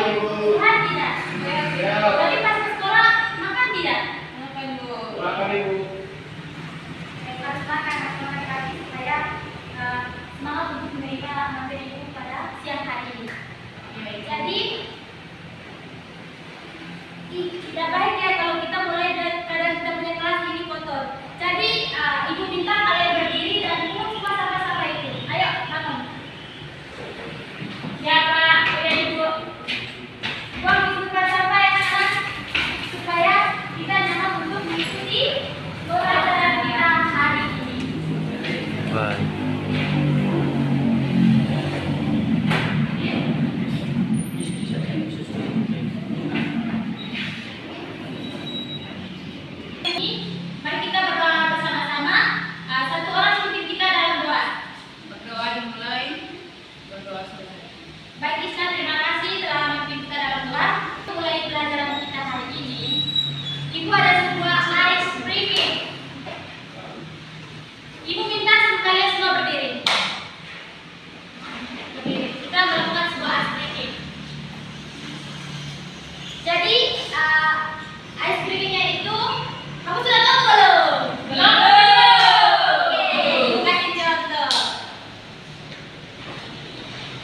Ibu. Sehat tidak? Sehat. Tadi pas ke sekolah makan tidak? Makan, Bu. Makan Ibu. Harus makan pagi supaya semangat untuk menerima materi ibu pada siang hari ini. Jadi tidak baik ya kalau kita mulai dari keadaan kita punya kelas ini kotor. Jadi ibu minta kalian berdiri dan pungut semua sampah-sampah itu. Ayo bangun. Ya Pak, ya Ibu. Buang semua sampah ya anak, supaya kita nyaman untuk mengikuti pelajaran kita hari ini. Baik. Mari kita berdoa bersama-sama. Satu orang memimpin kita dalam doa. Berdoa dimulai, berdoa selesai. Baik Isna, terima kasih telah memimpin kita dalam doa. Mulai pelajaran kita hari ini, Ibu ada sebuah ice briefing. Ibu minta kalian semua berdiri. Berdiri. Kita melakukan sebuah ice briefing. Jadi ice briefingnya itu, kamu sudah tahu belum? Belum. Oke, Ibu kasih contoh.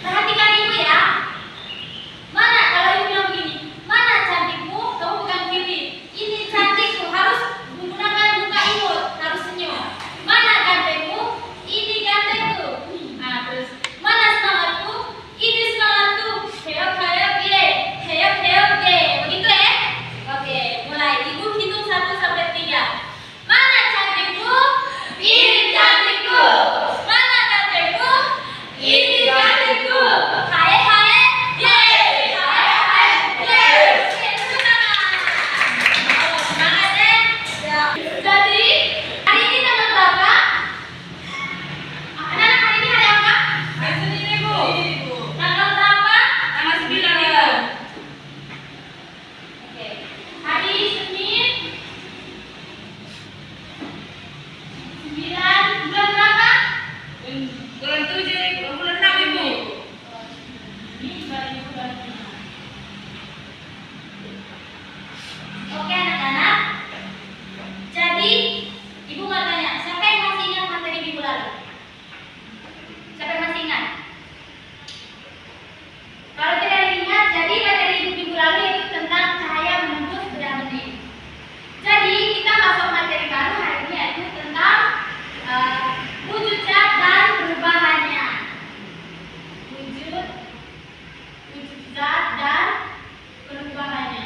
Perhatikan Ibu ya. Mana kalau Ibu bilang begini, mana cantikmu? Kamu bukan pilih. Ini cantikku, harus menggunakan muka imut, harus senyum. Mana gantengmu? Ini gantengku. Nah, terus mana semangatku? Ini semangatku. Heyop heyop ye, heyop heyop ye. Begitu ya? Oke, mulai. Ibu hitung 1 sampai 3. Mana cantikmu? Ini cantikku. Mana gantengmu? Ini gantengku. Hai hai, ye. Hai hai, ye. Tepuk tangan. Oh, semangat ya. Jadi hari ini tanggal berapa? Anak-anak hari ini hari apa? Hari Senin, Ibu. Ibu. Tanggal berapa? Tanggal 9, Ibu. Oke. Hari Senin 9 bulan berapa? Bulan 7, Ibu. Bulan 6, Ibu. Ini baru bulan 5. Oke anak-anak. Jadi Ibu mau tanya, siapa yang masih ingat materi minggu lalu? Siapa yang masih ingat? Kalau tidak ingat, jadi materi minggu lalu itu tentang cahaya menembus benih. Jadi kita masuk materi baru hari ini yaitu tentang wujud zat dan perubahannya. Wujud zat dan perubahannya.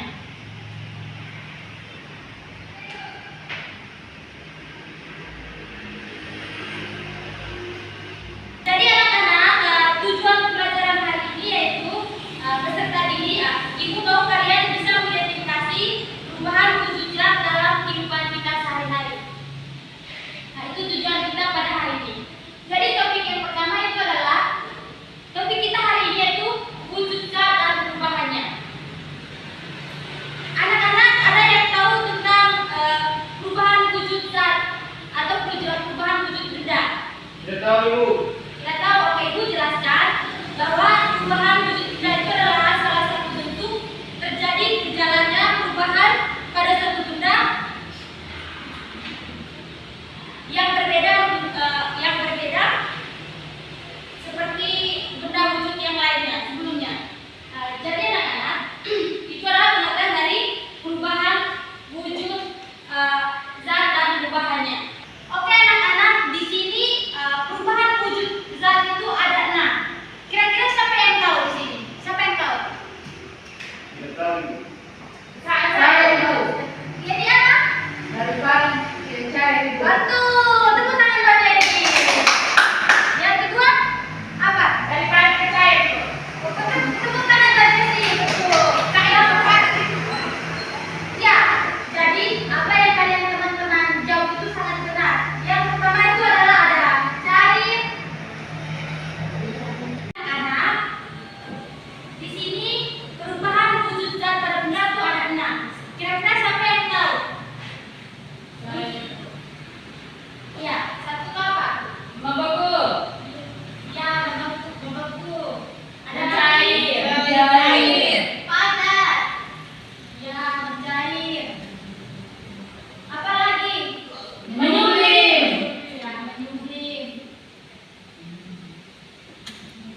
Jadi anak-anak, tujuan pembelajaran hari ini yaitu peserta didik. Ibu mau kalian bisa mengidentifikasi perubahan wujud zat dalam kehidupan kita sehari-hari. Nah, itu tujuan kita pada hari ini. Jadi topik yang pertama itu adalah topik kita hari ini yaitu wujud zat dan perubahannya. Anak-anak ada yang tahu tentang perubahan wujud zat atau perubahan wujud benda? Tidak tahu Ibu. Tidak tahu, oke Ibu jelaskan bahwa perubahan wujud benda itu adalah salah satu bentuk terjadi berjalannya perubahan pada satu benda yang berbeda seperti benda wujud yang lainnya sebelumnya. Jadi anak-anak itu adalah pengertian dari perubahan wujud zat dan perubahannya. Oke anak-anak, di sini perubahan wujud zat itu ada 6. Kira-kira siapa yang tahu di sini?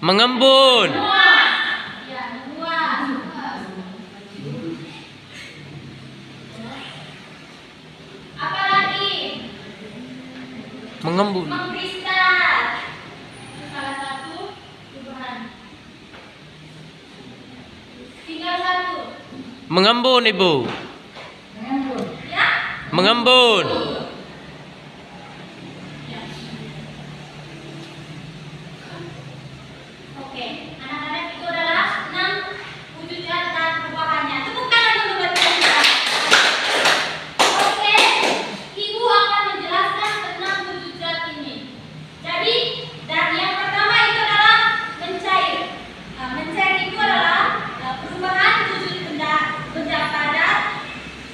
Mengembun. Ya, membuat. Apa lagi? Mengembun. Mengkristal. Itu salah satu perubahan. Tinggal satu. Mengembun, Ibu. Ya? Mengembun. Ya. Oke, anak-anak itu adalah 6 wujudnya dan perubahannya. Tepuk tangan dulu buat kita. Oke, Ibu akan menjelaskan tentang wujud zat ini. Jadi, dan yang pertama itu adalah mencair. Mencair itu adalah perubahan wujud benda padat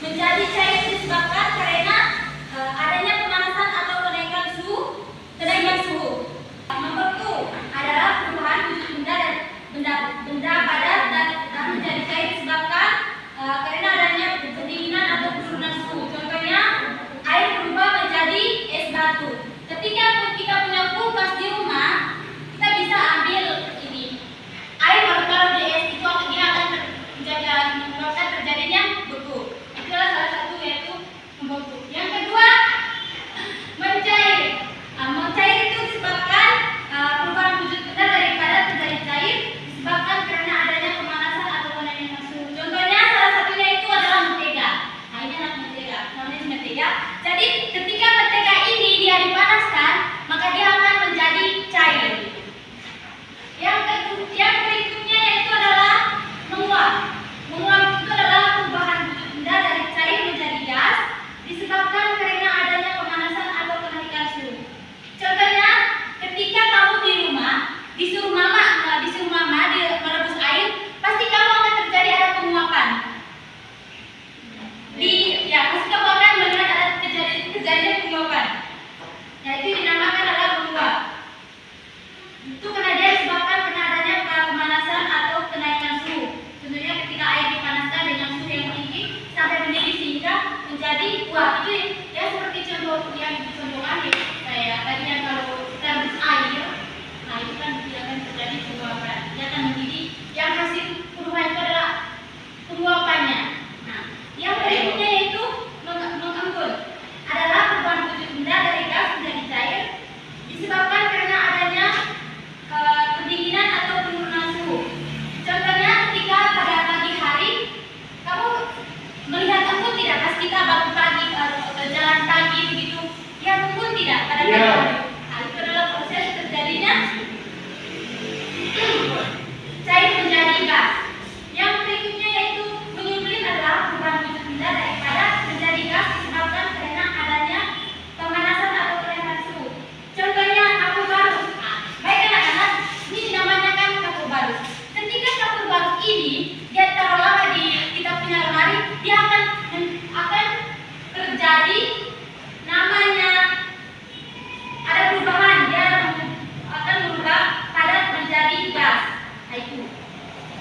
menjadi cair disebabkan karena adanya pemanasan atau kenaikan suhu. Membeku adalah perubahan wujud benda padat dan menjadi cair disebabkan karena adanya pendinginan atau penurunan suhu. Contohnya, air berubah menjadi es batu. Ketika kita punya kulkas di rumah, kita bisa ambil ini air baru taruh di es itu dia akan menyebabkan terjadinya beku. Itulah salah satu yaitu membeku. Yang kedua, mencair. Mencair itu disebabkan perubahan wujud benda dari padat menjadi cair disebabkan karena adanya pemanasan atau kenaikan suhu. Contohnya salah satunya itu adalah mentega. Nah, ini adalah mentega. Namanya mentega. Jadi ketika mentega ini dia dipanaskan, maka dia akan menjadi cair. Yang berikutnya yaitu adalah menguap. Menguap itu adalah perubahan wujud benda dari cair menjadi gas disebabkan karena adanya pemanasan atau kenaikan suhu. Contohnya, ketika kamu di rumah disuruh mama merebus air, pasti kamu akan terjadi ada penguapan. Pasti kamu akan melihat ada kejadian penguapan. Nah, itu dinamakan adalah menguap. Itu karena dia disebabkan karena adanya pemanasan atau kenaikan suhu. Contohnya ketika air dipanaskan dengan suhu yang tinggi sampai mendidih sehingga menjadi uap. Itu ya seperti contoh yang dicontohkan ya. Kayak tadi yang kalau kita rebus air, nah itu kan akan terjadi penguapan. Dia akan mendidih. Yang hasil perubahan itu adalah penguapannya. Nah, yang berikutnya yaitu mengembun. Adalah perubahan wujud benda dari gas menjadi cair disebabkan karena adanya pendinginan atau penurunan suhu. Contohnya ketika pada pagi hari kamu melihat embun tidak pas kita bangun pagi jalan pagi begitu, ya embun tidak pada pagi hari. Nah, itu adalah proses terjadinya cair menjadi gas. Yang berikutnya yaitu menyuplin adalah perubahan wujud benda dari padat menjadi gas disebabkan karena adanya pemanasan atau kenaikan suhu. Contohnya kapur barus. Baik anak-anak, ini namanya kan kapur barus. Ketika kapur barus ini dia taruh lama di kita punya lemari, dia akan terjadi namanya ada perubahan. Dia akan berubah padat menjadi gas. Nah, itu.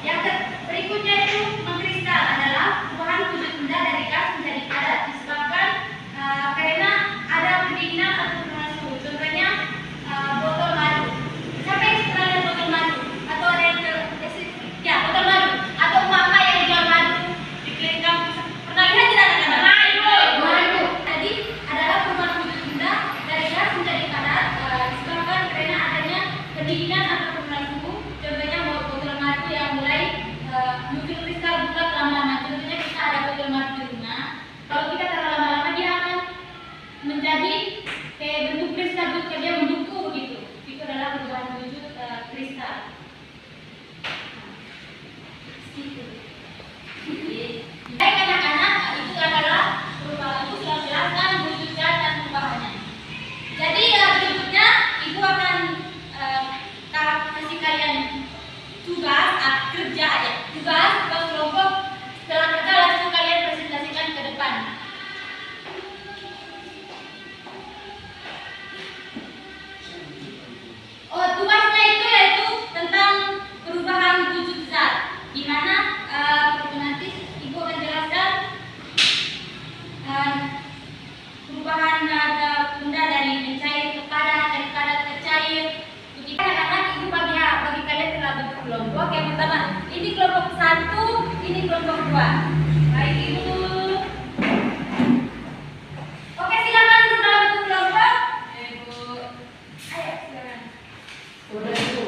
Yang berikutnya itu mengkristal adalah perubahan wujud benda dari gas menjadi padat disebabkan karena ada pendinginan atau penurunan suhu. Contohnya botol madu. Siapa yang pernah lihat botol madu? Atau ada yang botol madu atau mama yang jual madu di keliling kampus. Pernah lihat tidak anak-anak? Madu. Tadi adalah perubahan wujud benda dari gas menjadi padat disebabkan karena adanya pendinginan atau penurunan suhu. Contohnya botol madu yang mulai muncul kristal bulat lama-lama. Contohnya kita ada botol madu di rumah. Kalau kita taruh lama-lama dia akan menjadi kayak bentuk kristal bulat, dia membeku begitu. Itu adalah perubahan wujud kristal. Baik anak-anak, itu adalah perubahan. Itu sudah jelaskan wujud zat dan perubahannya. Jadi berikutnya ibu akan kelompok 2. Baik Ibu. Oke, silakan duduk dalam kelompok. Ibu. Ayo, silakan. Sudah Ibu.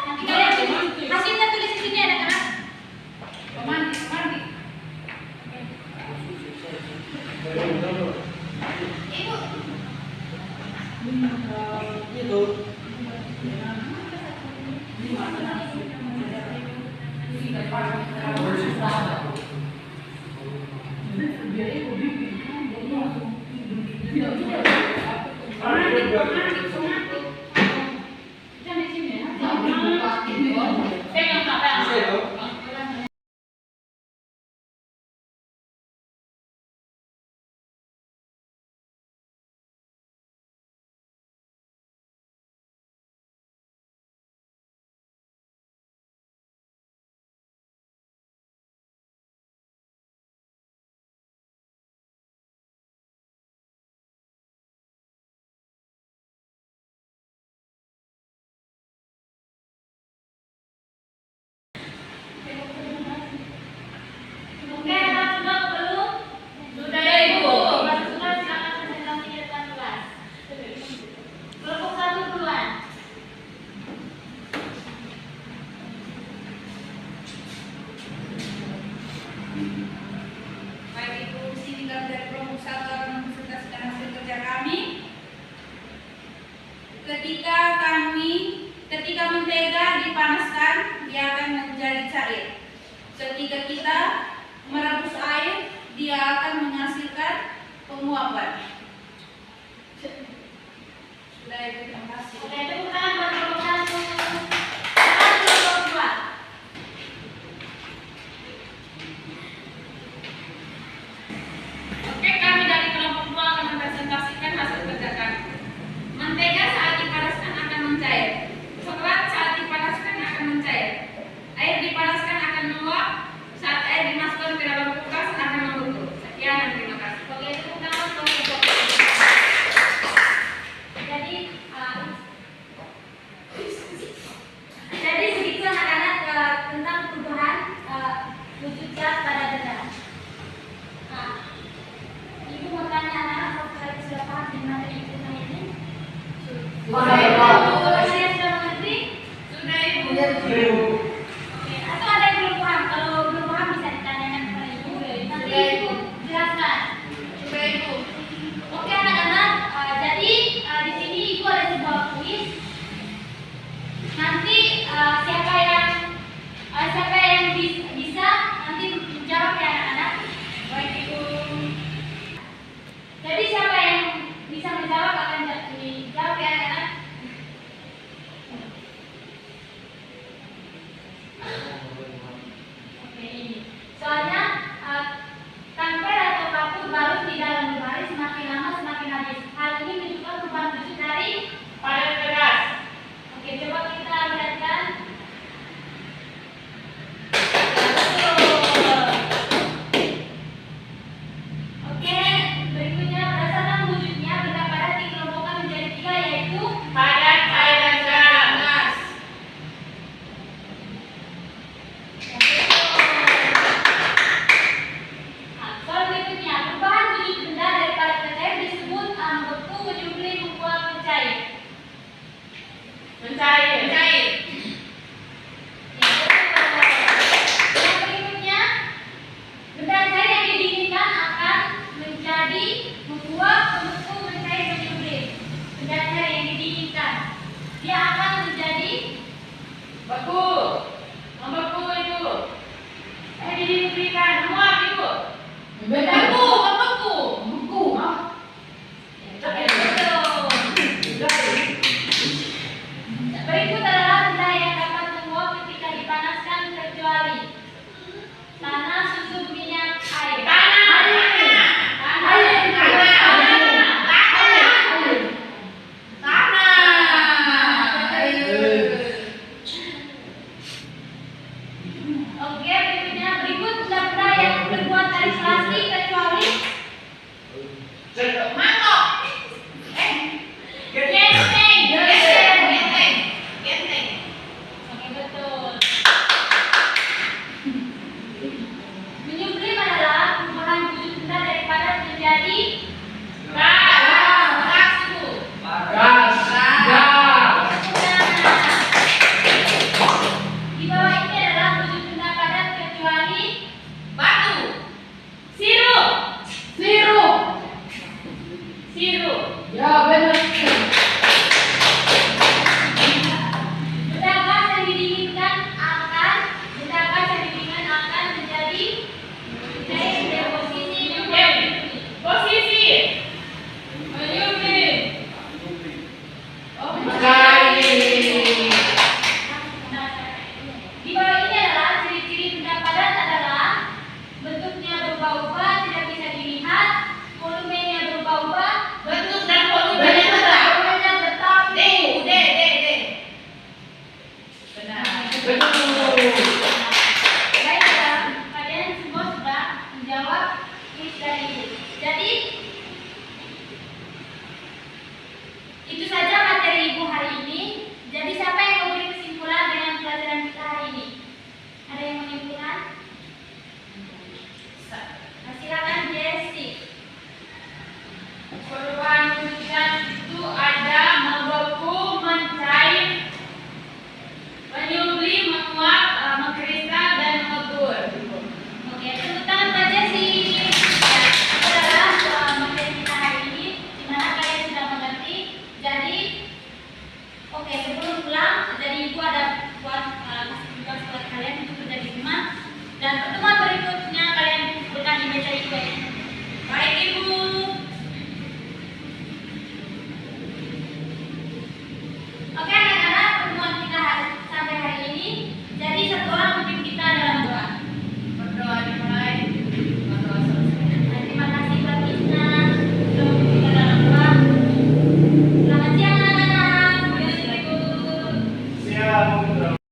Nanti kalian hasilnya tulis di sini anak-anak. Mandi. Ibu. Itu. Pegang apa? Oke, sudah belum? Sudah Ibu. Sudah, silakan presentasi di depan kelas. Kelompok 1 duluan. Baik Ibu, sini kami dari kelompok 1 akan mempresentasikan hasil kerja kami. Ketika mentega dipanaskan, dia akan menjadi cair. Ketika kita merebus air, dia akan menghasilkan penguapan. Sudah Ibu, terima kasih. Oke, tepuk tangan buat kelompok 1. Sekarang kelompok 2. Oke, kami dari kelompok 2 akan mempresentasikan hasil kerja kami. Mentega saat dipanaskan akan mencair. Coklat saat dipanaskan akan mencair. Air dipanaskan akan menguap. Saat air dimasukkan ke dalam kulkas akan membeku. Sekian dan terima kasih. Oke, tepuk tangan untuk kelompok 2. Jadi begitu anak-anak tentang perubahan wujud zat pada benda. Nah, Ibu mau tanya anak-anak apakah kalian sudah paham dengan materi ilmu ini? Sudah, Ibu. Kalian sudah mengerti? Sudah Ibu. Ibu. Oke, atau ada yang belum paham? Kalau belum paham bisa ditanyakan kepada Ibu. Nanti Ibu jelaskan. Sudah Ibu. Oke anak-anak, jadi di sini Ibu ada sebuah kuis. Nanti siapa yang bisa nanti menjawab ya anak-anak. Baik Ibu. Jadi siapa yang bisa menjawab akan dijawab ya anak-anak. Oke ini. Soalnya tamper atau kapur baru di dalam lemari semakin lama semakin habis. Hal ini menunjukkan perubahan wujud dari Padat keras. Oke, coba kita lihatkan. Oke, berikutnya berdasarkan wujudnya benda padat dikelompokkan menjadi 3 yaitu Padat, cair, dan gas. soal berikutnya perubahan wujud benda dari padat ke cair disebut membeku, menyembelih, membuat mencair. Mencair.